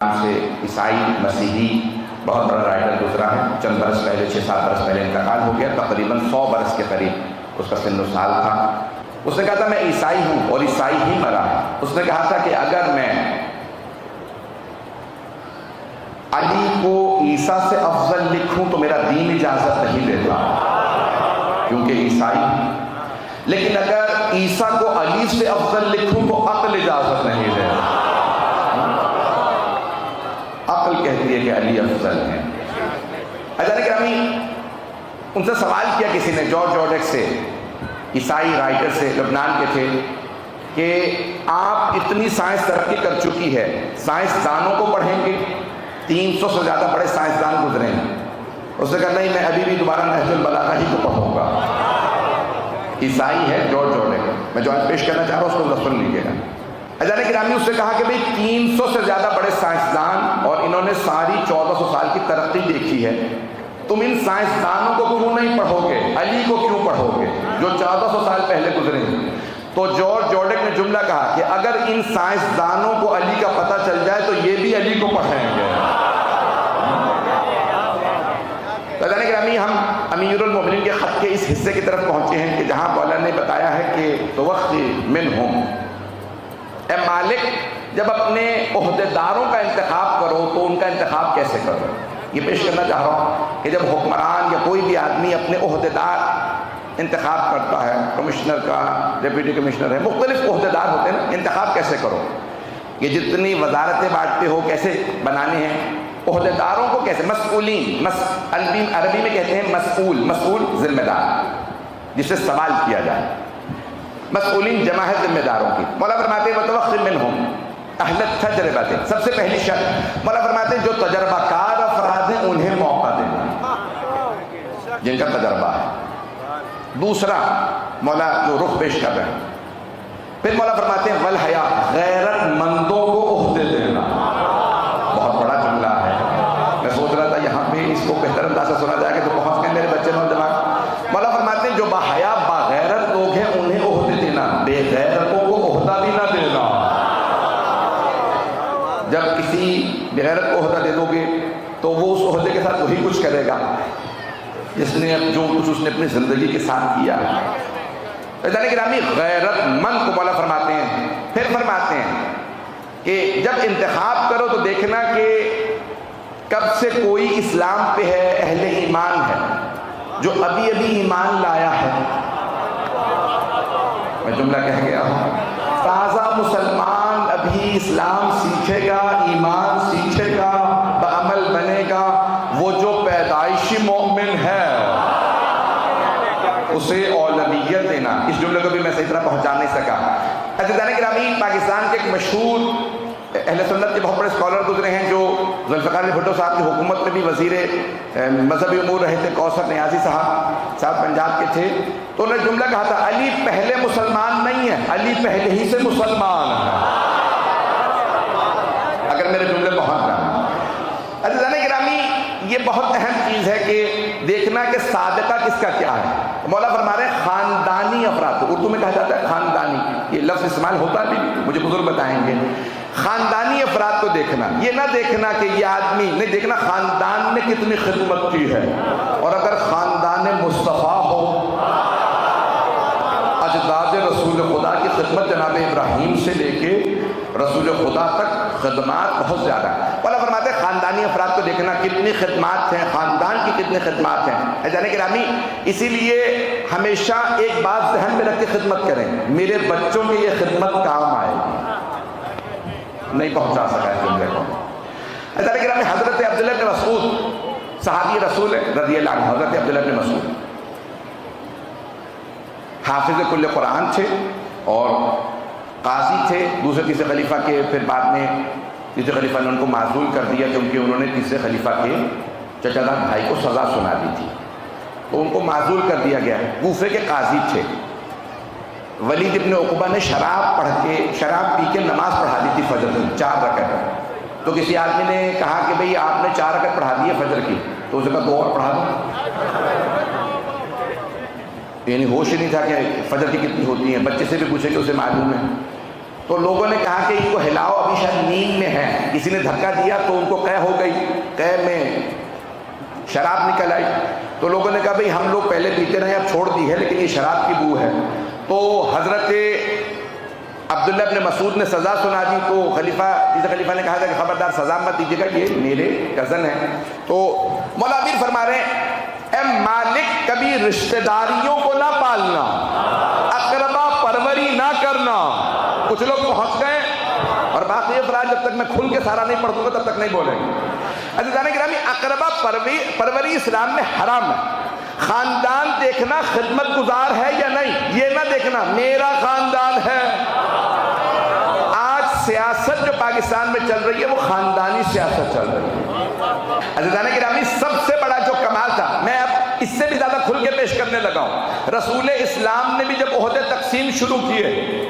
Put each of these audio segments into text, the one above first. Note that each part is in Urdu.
سے عیسائی مسیحی بہت بڑا رائٹر گزرا ہے، چند برس پہلے 6-7 برس پہلے انتقال ہو گیا، تقریباً 100 برس کے قریب اس کا سن و سال تھا۔ اس نے کہا تھا میں عیسائی ہوں اور عیسائی ہی مرا ہے۔ اس نے کہا تھا کہ اگر میں علی کو عیسیٰ سے افضل لکھوں تو میرا دین اجازت نہیں دیتا کیونکہ عیسائی ہوں، لیکن اگر عیسیٰ کو علی سے افضل لکھوں تو عقل اجازت نہیں دیتا۔ عقل کہتی ہے کہ علی افضل ہے۔ حضرت گرامی، ان سے سوال کیا کسی نے، جارج اوڈیک سے، عیسائی رائٹر سے، لبنان کے تھے، کہ آپ اتنی سائنس ترقی کر چکی ہے، سائنسدانوں کو پڑھیں گے؟ 300 سے زیادہ بڑے سائنسدان گزرے ہیں۔ اس نے کہا نہیں، میں ابھی بھی دوبارہ نہج البلاغہ ہی کو پڑھوں گا۔ عیسائی ہے جارج اوڈیک، میں جو آج پیش کرنا چاہ رہا ہوں اس کو سن لیجیے گا۔ حضرت گرامی، اس نے کہا کہ بھئی 300 سے زیادہ بڑے سائنسدان اور انہوں نے ساری 1400 سال کی ترقی دیکھی ہے، تم ان سائنسدانوں کو کیوں نہیں پڑھو گے؟ علی کو کیوں پڑھو گے جو 1400 سال پہلے گزرے ہیں؟ تو جارج اوڈیک نے جملہ کہا کہ اگر ان سائنسدانوں کو علی کا پتہ چل جائے تو یہ بھی علی کو پڑھیں گے۔ حضرت گرامی، ہم امیر المومنین کے خط کے اس حصے کی طرف پہنچے ہیں کہ جہاں مولا نے بتایا ہے کہ توخی منہم، اے مالک جب اپنے عہدیداروں کا انتخاب کرو تو ان کا انتخاب کیسے کرو؟ یہ پیش کرنا چاہ رہا ہوں کہ جب حکمران یا کوئی بھی آدمی اپنے عہدیدار انتخاب کرتا ہے، کمشنر کا، ڈپٹی کمشنر ہے، مختلف عہدیدار ہوتے ہیں نا، انتخاب کیسے کرو؟ یہ جتنی وزارتیں بانٹتے ہو کیسے بنانے ہیں، عہدیداروں کو کیسے، مسئولین، عربی میں کہتے ہیں مسئول ذمہ دار، جس سے سوال کیا جائے، مسئولین جمع ہے ذمہ داروں کی۔ مولا فرماتے ہیں وتوخی منہم اہل التجربۃ، سب سے پہلی شرط مولا فرماتے ہیں جو تجربہ کار افراد ہیں انہیں موقع دینا، جن کا تجربہ ہے۔ دوسرا مولا جو رخ پیش کر رہے ہیں، پھر مولا فرماتے ہیں والحیا، غیرت مندوں کو عہدے دینا۔ بہت بڑا جملہ ہے، میں سوچ رہا تھا یہاں پہ اس کو بہتر انداز سے سنا جائے کہ تو پہنچ گئے میرے بچے نوجوان۔ مولا فرماتے ہیں جو باحیا باغیرت لوگ ہیں انہیں عہدے دینا، بے غیرتوں کو عہدہ بھی نہ دینا۔ جب کسی بغیرت کو عہدہ دے دو گے تو وہ اس عہدے کے ساتھ وہی کچھ کرے گا جس نے جو کچھ اس نے اپنی زندگی کے ساتھ کیا ہے۔ حضرت گرامی، غیرت مند کو مولا فرماتے ہیں، پھر فرماتے ہیں کہ جب انتخاب کرو تو دیکھنا کہ کب سے کوئی اسلام پہ ہے، اہل ایمان ہے، جو ابھی ابھی ایمان لایا ہے، میں جملہ کہہ گیا ہوں، تازہ مسلمان ابھی اسلام سیکھے گا، ایمان سیکھے گا، بعمل بنے گا، وہ جو پیدائشی مومن ہے اسے اولویت دینا۔ اس جملے کو بھی میں صحیح طرح پہنچا نہیں سکا۔ عزیزان گرامی، پاکستان کے ایک مشہور اہل سنت کے بہت بڑے اسکالر گزرے ہیں جو ذوالفقار علی بھٹو صاحب کی حکومت میں بھی وزیر مذہبی امور رہے تھے، کوثر نیازی صاحب پنجاب کے تھے، تو انہوں نے جملہ کہا تھا علی پہلے مسلمان نہیں ہے، علی پہلے ہی سے مسلمان ہے۔ اگر میرے جملے پہنچ رہا ہے عزیزان گرامی، یہ بہت اہم چیز ہے کہ دیکھنا کہ سابقہ کس کا کیا ہے۔ مولا فرما رہے ہیں خاندانی افراد، اردو میں کہا جاتا ہے خاندانی، یہ لفظ استعمال ہوتا بھی مجھے بزرگ بتائیں گے، خاندانی افراد کو دیکھنا، یہ نہ دیکھنا کہ یہ آدمی نہیں، دیکھنا خاندان نے کتنی خدمت کی ہے، اور اگر خاندان مصطفیٰ ہو، اجداد رسول خدا کی خدمت جناب ابراہیم سے لے کے رسول خدا تک خدمات بہت زیادہ ہیں۔ مولا فرماتے ہیں خاندانی افراد کو دیکھنا کتنی خدمات ہیں، خاندان کی کتنی خدمات ہیں۔ حضرت گرامی، اسی لیے ہمیشہ ایک بات ذہن میں رکھ کے خدمت کریں، میرے بچوں کی یہ خدمت کام آئے گی۔ نہیں پہنچا سکا ہے جملے کو۔ حضرت گرامی، حضرت عبداللہ بن مسعود صحابی رسول رضی اللہ عنہ، حضرت عبداللہ بن مسعود حافظ کل قرآن تھے اور قاضی تھے، دوسرے تیسرے خلیفہ کے، پھر بعد میں تیسرے خلیفہ نے ان کو معزول کر دیا کیونکہ انہوں نے تیسرے خلیفہ کے چچا دار بھائی کو سزا سنا دی تھی، تو ان کو معزول کر دیا گیا۔ کوفے کے قاضی تھے۔ ولید ابن عقبہ نے شراب پی کے نماز پڑھا دی تھی فجر کی 4 رکعت، تو کسی آدمی نے کہا کہ بھئی آپ نے 4 رکعت پڑھا دی ہے فجر کی، تو اس نے کہا 2 اور پڑھا دو، یعنی ہوش ہی نہیں تھا کہ فجر کی کتنی ہوتی ہیں، بچے سے بھی پوچھے کہ اسے معلوم ہے، تو لوگوں نے کہا کہ ان کو ہلاؤ، ابھی شاید نیند میں ہے. کسی نے دھکا دیا تو ان کو قے ہو گئی، قے میں شراب نکل آئی. تو لوگوں نے کہا بھئی ہم لوگ پہلے پیتے رہے، اب چھوڑ دی ہے، لیکن یہ شراب کی بو ہے. تو حضرت عبداللہ ابن مسعود نے سزا سنا دی. تو خلیفہ نے کہا تھا کہ خبردار سزا مت دیجیے گا، یہ میرے کزن ہیں. تو مولا امیر فرما رہے ہیں اے مالک کبھی رشتہ داریوں کو نہ پالنا، اقربا پروری نہ کرنا. کچھ لوگ پہنچ گئے اور باقی افراد جب تک میں کھل کے سارا نہیں پڑھ دوں گا تب تک نہیں بولیں گے. عزیزان گرامی، اقربا پروری اسلام میں حرام ہے. خاندان دیکھنا خدمت گزار ہے یا نہیں، یہ نہ دیکھنا میرا خاندان ہے. آج سیاست جو پاکستان میں چل رہی ہے وہ خاندانی سیاست چل رہی ہے. عزیزان گرامی، سب سے بڑا جو کمال تھا، میں اب اس سے بھی زیادہ کھل کے پیش کرنے لگا ہوں. رسول اسلام نے بھی جب عہدے تقسیم شروع کیے،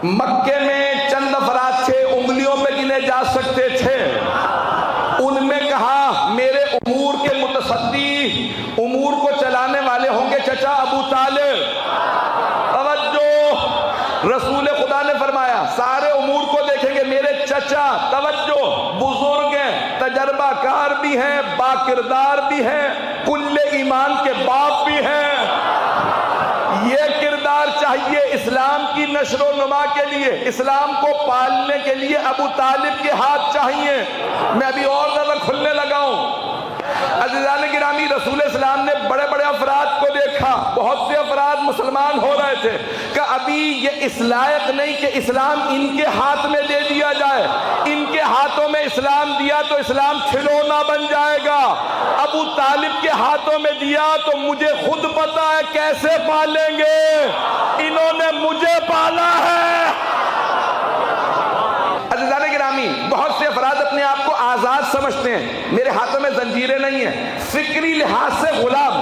مکے میں چند افراد تھے، انگلیوں پہ گنے جا سکتے تھے. ان میں کہا میرے امور کے متصدی، امور کو چلانے والے ہوں گے چچا ابو طالب. توجہ، رسول خدا نے فرمایا سارے امور کو دیکھیں گے میرے چچا. توجہ، بزرگ ہیں، تجربہ کار بھی ہیں، با کردار بھی ہیں، کل ایمان کے باپ بھی ہیں. یہ کردار چاہیے اسلام کی نشر و نما کے لیے، اسلام کو پالنے کے لیے ابو طالب کے ہاتھ چاہیے. میں ابھی اور زیادہ کھلنے لگا ہوں. عزیزان گرامی، رسول اسلام نے بڑے بڑے افراد کو دیکھا، بہت سے افراد مسلمان ہو رہے تھے کہ ابھی یہ اس لائق نہیں کہ اسلام ان کے ہاتھ میں دے دیا جائے. ان کے ہاتھوں میں اسلام دیا تو اسلام کھلونا بن جائے گا. ابو طالب کے ہاتھوں میں دیا تو مجھے خود پتا ہے کیسے پالیں گے. انہوں نے مجھے پالا ہے. عزیزان گرامی، بہت سے افراد اپنے آپ کو آزاد سمجھتے ہیں. میرے ہاتھوں میں زنجیریں نہیں ہیں، فکری لحاظ سے غلام.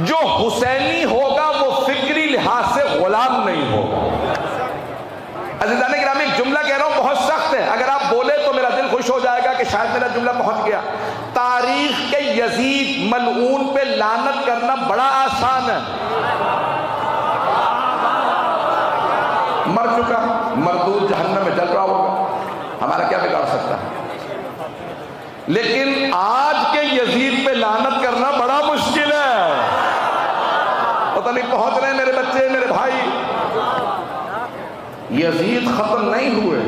جو حسینی ہوگا وہ فکری لحاظ سے غلام نہیں ہوگا. عزیزان گرامی، ایک جملہ کہہ رہا ہوں بہت سخت ہے، اگر آپ بولے تو میرا دل خوش ہو جائے گا کہ شاید میرا جملہ پہنچ گیا. تاریخ کے یزید ملعون پہ لعنت کرنا بڑا آسان ہے. مر چکا، مردود جہنم میں جل رہا ہوگا، ہمارا کیا بگاڑ سکتا ہے. لیکن آج کے یزید پہ لعنت کرنا بڑا مشکل ہے. پتہ نہیں پہنچ رہے ہیں میرے بچے، میرے بھائی. یزید ختم نہیں ہوئے،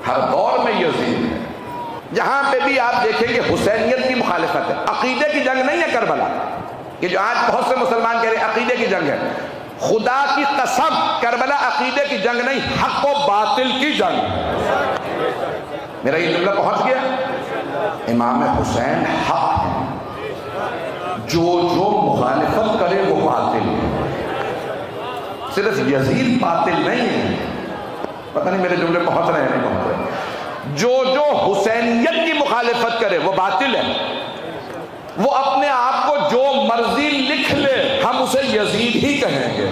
ہر دور میں یزید ہے. جہاں پہ بھی آپ دیکھیں کہ حسینیت کی مخالفت ہے. عقیدے کی جنگ نہیں ہے کربلا، کہ جو آج بہت سے مسلمان کہہ رہے ہیں عقیدے کی جنگ ہے. خدا کی قسم، کربلا عقیدے کی جنگ نہیں، حق و باطل کی جنگ. میرا یہ جملہ پہنچ گیا. امام حسین حق ہے، جو مخالفت کرے وہ باطل ہے. صرف یزید باطل نہیں ہے. پتہ نہیں میرے جملے پہنچ رہے ہیں نہیں پہنچ رہے. جو حسینیت کی مخالفت کرے وہ باطل ہے. وہ اپنے آپ کو جو مرضی لکھ لے، ہم اسے یزید ہی کہیں گے.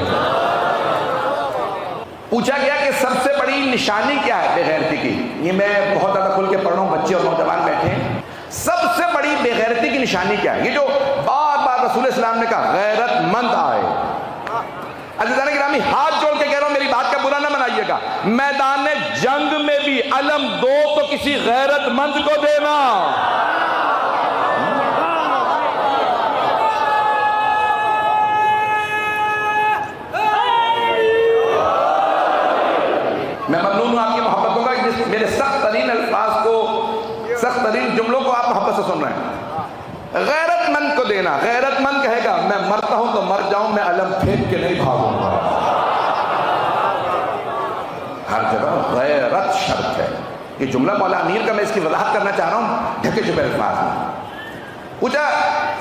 پوچھا گیا کہ سب سے بڑی نشانی کیا ہے بے غیرتی کی. یہ میں بہت زیادہ کھل کے پڑھ رہا ہوں، بچے اور نوجوان بیٹھے ہیں. سب سے بڑی بے غیرتی کی نشانی کیا ہے؟ یہ جو بار بار رسول اسلام نے کہا غیرت مند آئے. عزیزان گرامی، ہاتھ جوڑ کے کہہ رہا ہوں، میری بات کا برا نہ منائیے گا. میدان جنگ میں بھی علم دو تو کسی غیرت مند کو دینا. میں ممنون ہوں آپ کی محبتوں کا، جس میرے سخت ترین الفاظ کو، سخت ترین جملوں کو آپ محبت سے سن رہے ہیں. غیرت مند کو دینا. غیرت مند کہے گا میں مرتا ہوں تو مر جاؤں، میں علم پھینک کے نہیں بھاگوں گا. ہر جگہ غیرت شرط ہے. یہ جملہ مولا امیر کا، میں اس کی وضاحت کرنا چاہ رہا ہوں ڈھکے چھپے الفاظ میں. پوچھا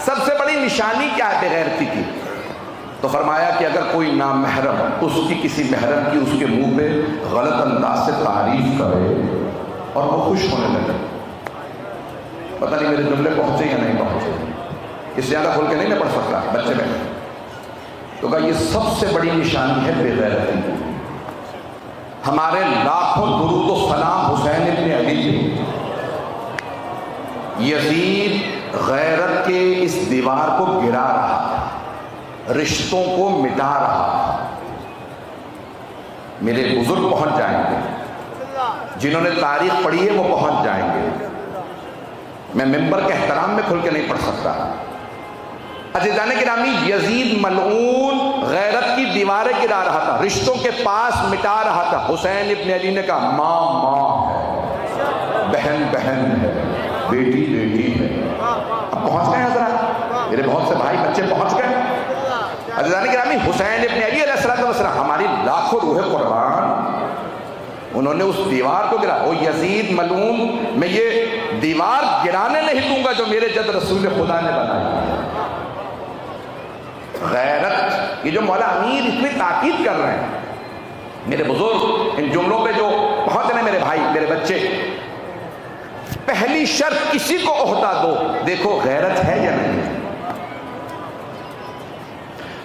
سب سے بڑی نشانی کیا ہے بے غیرتی کی؟ تو فرمایا کہ اگر کوئی نامحرم اس کی کسی محرم کی اس کے منہ پہ غلط انداز سے تعریف کرے اور وہ خوش ہونے لگے. پتہ نہیں میرے جملے پہنچے یا نہیں پہنچے. اس سے زیادہ کھول کے نہیں میں پڑھ سکتا، بچے میں. تو کہا یہ سب سے بڑی نشانی ہے بے غیرتی. ہمارے لاکھوں درود و سلام حسین ابن علی پہ. یزید غیرت کے اس دیوار کو گرا رہا تھا، رشتوں کو مٹا رہا تھا. میرے بزرگ پہنچ جائیں گے، جنہوں نے تاریخ پڑھی ہے وہ پہنچ جائیں گے، میں ممبر کے احترام میں کھل کے نہیں پڑھ سکتا۔ عزیزان گرامی، یزید ملعون غیرت کی دیواریں گرا رہا تھا، رشتوں کے پاس مٹا رہا تھا۔ حسین ابن علی نے کہا ماں ماں ہے، بہن بہن ہے، بیٹی بیٹی ہے۔ اب پہنچ گئے حضرات، میرے بہت سے بھائی بچے پہنچ گئے۔ عزیزان گرامی، حسین ابن علی علیہ السلام ہماری لاکھوں روح قربان، انہوں نے اس دیوار کو گرا۔ وہ یزید ملعون، میں یہ دیوار گرانے نہیں دوں گا جو میرے جد رسول خدا نے بنائی۔ غیرت، یہ جو مولا امیر اتنی تاکید کر رہے ہیں، میرے بزرگ ان جملوں پہ جو پہنچ رہے ہیں، میرے بھائی میرے بچے، پہلی شرط کسی کو عہدہ دو، دیکھو غیرت ہے یا نہیں ہے۔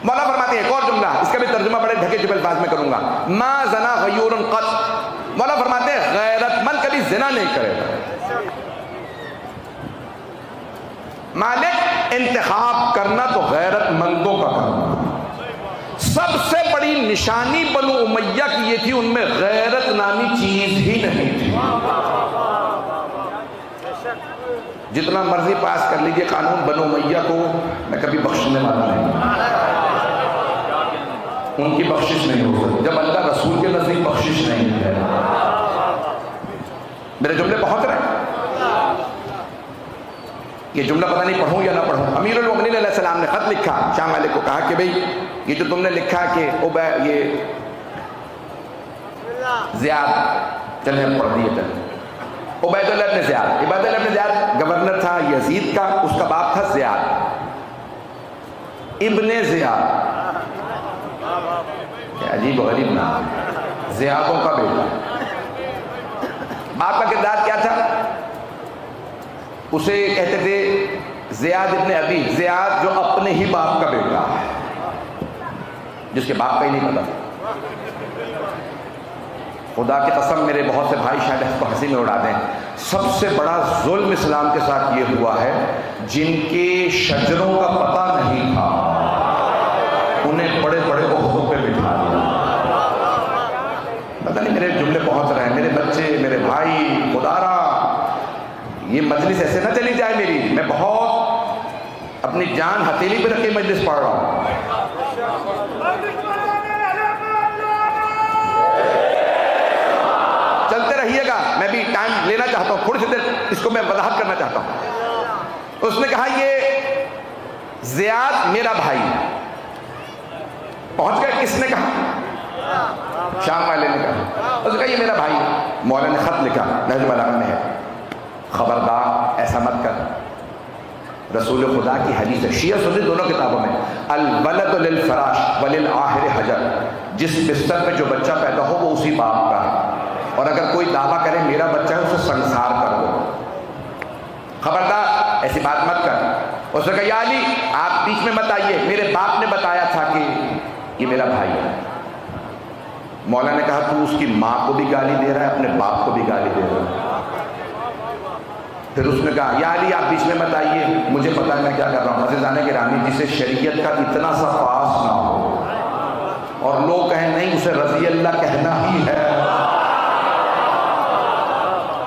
مولا فرماتے ہیں ایک اور جملہ، اس کا بھی ترجمہ بڑے ڈھکے چپے الفاظ میں کروں گا، ما زنا غیور قط۔ مولا فرماتے ہیں غیرت مند کبھی زنا نہیں کرے گا۔ مالک، انتخاب کرنا تو غیرت مندوں کا کام۔ سب سے بڑی نشانی بنو امیہ کی یہ تھی، ان میں غیرت نامی چیز ہی نہیں تھی۔ جتنا مرضی پاس کر لیجئے قانون، بنو امیہ کو میں کبھی بخشنے والا نہیں، ان کی بخشش نہیں ہو سکتی جب اللہ رسول کے نزدیک بخشش نہیں ہے۔ میرے جملے پہنچ رہے ہیں؟ یہ جملہ پتہ نہیں پڑھوں یا نہ پڑھوں۔ امیر المومنین علیہ السلام نے خط لکھا، شاہ مالک کو کہا کہ بھئی یہ جو تم نے لکھا کہ یہ زیاد، چلیں ہم پڑھ دیے چلیں، عبید اللہ ابن زیاد، عبید اللہ ابن زیاد گورنر تھا یزید کا، اس کا باپ تھا زیاد ابن زیاد، کیا عجیب و غریب نام، زیادوں کا بیٹا۔ باپ کا کردار کیا تھا؟ اسے کہتے تھے زیاد ابن ابی، زیاد جو اپنے ہی باپ کا بیٹا ہے، جس کے باپ کا ہی نہیں پتا۔ خدا کی قسم میرے بہت سے بھائی شاید اس کو ہنسی میں اڑا دیں، سب سے بڑا ظلم اسلام کے ساتھ یہ ہوا ہے، جن کے شجروں کا پتہ نہیں تھا انہیں بڑے بڑے عہدوں پہ بٹھا دیا۔ پتہ نہیں میرے جملے پہنچ رہے ہیں؟ میرے بچے، میرے بھائی، خدا را یہ مجلس ایسے نہ چلی جائے میری، میں بہت اپنی جان ہتھیلی پہ رکھ کے مجلس پڑھ رہا ہوں۔ چلتے رہیے گا، میں بھی ٹائم لینا چاہتا ہوں، تھوڑی سی دیر اس کو میں وضاحت کرنا چاہتا ہوں۔ اس نے کہا یہ زیاد میرا بھائی ہے۔ پہنچ گئے، کس نے کہا؟ شام والے نے کہا۔ اس نے کہا یہ میرا بھائی ہے۔ مولا نے خط لکھا، نہج البلاغہ میں ہے، خبردار ایسا مت کر، رسول خدا کی حدیث ہے، شیعہ سنی دونوں کتابوں میں، الولد للفراش وللآخر حجر، جس بستر پہ جو بچہ پیدا ہو وہ اسی باپ کا ہے، اور اگر کوئی دعویٰ کرے میرا بچہ ہے اسے سنسار کر دو، خبردار ایسی بات مت کر۔ اس نے کہا یا علی آپ بیچ میں مت آئیے، میرے باپ نے بتایا تھا کہ یہ میرا بھائی ہے۔ مولا نے کہا تو اس کی ماں کو بھی گالی دے رہا ہے، اپنے باپ کو بھی گالی دے رہا ہے۔ پھر اس نے کہا یا علی آپ بیچ میں مت آئیے، مجھے پتا ہے میں کیا کر رہا ہوں۔ عزیزان گرامی، جسے شریعت کا اتنا سا پاس نہ ہو اور لوگ کہیں نہیں اسے رضی اللہ کہنا ہی ہے،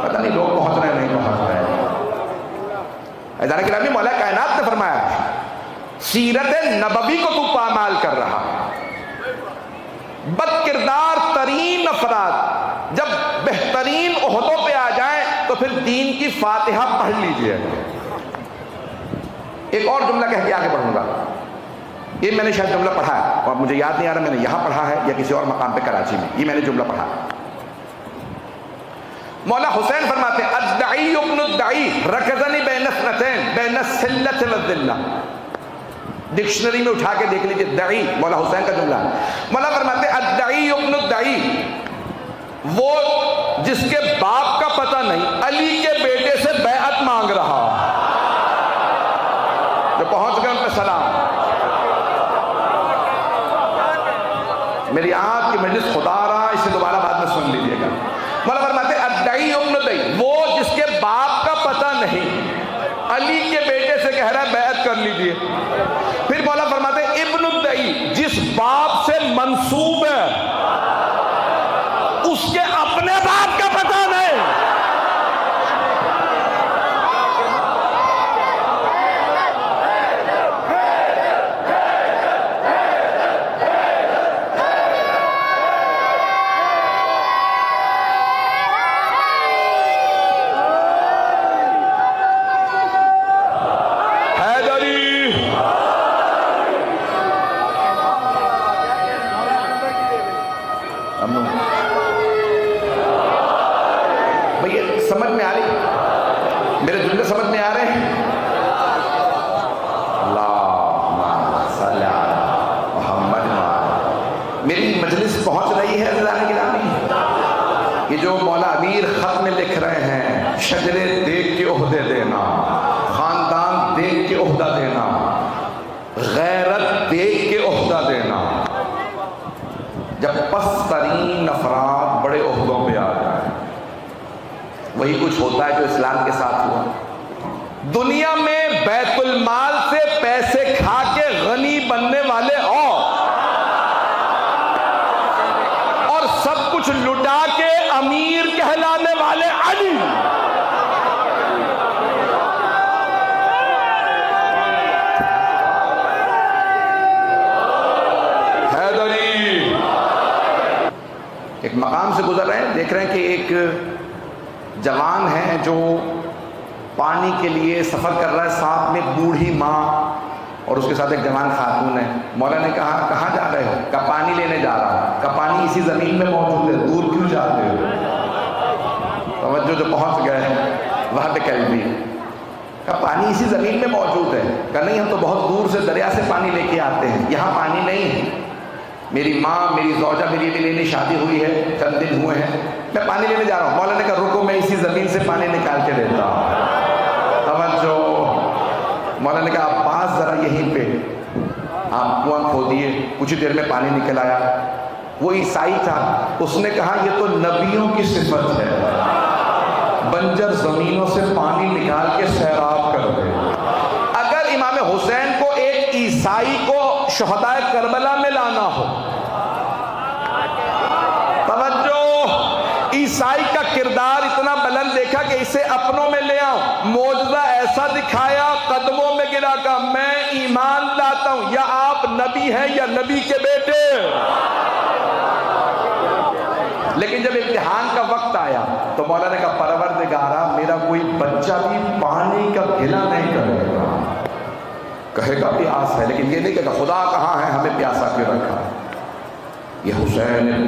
پتہ نہیں لوگ پہنچ رہے نہیں پہنچ رہے۔ عزیزان گرامی، مولا کائنات نے فرمایا سیرت نبوی کو تو پامال کر رہا، بد کردار ترین افراد جب بہترین عہدوں پہ آ جائیں تو پھر دین کی فاتحہ پڑھ لیجئے۔ ایک اور جملہ کہہ کے آگے بڑھوں گا، یہ میں نے شاید جملہ پڑھا ہے اور مجھے یاد نہیں آ رہا میں نے یہاں پڑھا ہے یا کسی اور مقام پہ کراچی میں، یہ میں نے جملہ پڑھا ہے۔ مولا حسین فرماتے ہیں الدعی ابن الدعی رکزنی بین اثنتین بین السلۃ والذلہ، ڈکشنری میں اٹھا کے دیکھ لیجئے، دعی مولا حسین کا جملہ ہے۔ مولا فرماتے ہیں الدعی ابن الدعی، وہ جس کے باپ کا پتہ نہیں علی کے بیٹے سے بیعت مانگ رہا، جو پہنچ گئے ان پہ سلام۔ میری آنکھ کی مجلس خدا رہا، اسے دوبارہ بعد میں سن لیجئے گا۔ مولا فرماتے ہیں الدعی ابن الدعی، وہ جس کے باپ کا پتہ نہیں علی کے بیٹے سے کہہ رہا ہے بیعت کر لیجئے۔ پھر مولا فرماتے ہیں ابن الدعی، جس باپ سے منسوب ہے بھئی سمجھ میں آ رہی؟ میرے جملے سمجھ میں آ رہے ہیں؟ میری مجلس پہنچ رہی ہے عزیزان گرامی؟ یہ جو مولا امیر خط میں لکھ رہے ہیں، شجرے دیکھ کے عہدے دینا، خاندان دیکھ کے عہدہ دینا، غیرت دیکھ کے عہدہ دینا، جب پست ترین افراد بڑے عہدوں پہ آ جائیں وہی کچھ ہوتا ہے جو اسلام کے ساتھ ہوا۔ دنیا میں بیت المال سے پیسے کھا کے غنی بننے والے اور سب کچھ لٹا کے امیر کہلانے والے علی۔ حیدری ایک مقام سے گزر رہے ہیں، دیکھ رہے ہیں کہ ایک جوان ہے جو پانی کے لیے سفر کر رہا ہے، ساتھ میں بوڑھی ماں اور اس کے ساتھ ایک جوان خاتون ہے۔ مولا نے کہا کہاں جا رہے ہو؟ کہا پانی لینے جا رہا ہوں۔ کہا پانی اسی زمین میں موجود ہے، دور کیوں جاتے ہو؟ توجہ جو پہنچ گئے وہاں پہ قلبی۔ کہا پانی اسی زمین میں موجود ہے۔ کہا نہیں، ہم تو بہت دور سے دریا سے پانی لے کے آتے ہیں، یہاں پانی نہیں ہے۔ میری ماں، میری زوجہ، میری بھی نئی شادی ہوئی ہے، چند دن ہوئے ہیں، میں پانی لینے جا رہا ہوں۔ مولا نے کہا رکو، میں اسی زمین سے پانی نکال کے دیتا ہوں۔ توجہ، مولا نے کہا عباس ذرا یہیں پہ آپ کنواں کھودیے، کچھ دیر میں پانی نکل آیا۔ وہ عیسائی تھا، اس نے کہا یہ تو نبیوں کی صفت ہے، بنجر زمینوں سے پانی نکال کے سیراب کر دے۔ اگر امام حسین کو ایک عیسائی کو شہدائے کربلا میں لانا ہو، توجہ، عیسائی کا کردار اتنا بلند دیکھا کہ اسے اپنوں میں لے آؤں، معجزہ ایسا دکھایا، قدموں میں گرا، کہا میں ایمان لاتا ہوں یا آپ نبی ہیں یا نبی کے بیٹے۔ لیکن جب امتحان کا وقت آیا تو مولا نے کہا پروردگارا، میرا کوئی بچہ بھی پانی کا گلہ نہیں کرے گا، کہے گا پیاس ہے، لیکن یہ نہیں کہے گا خدا کہاں ہے، ہمیں پیاسا کیوں رکھا۔ یہ حسین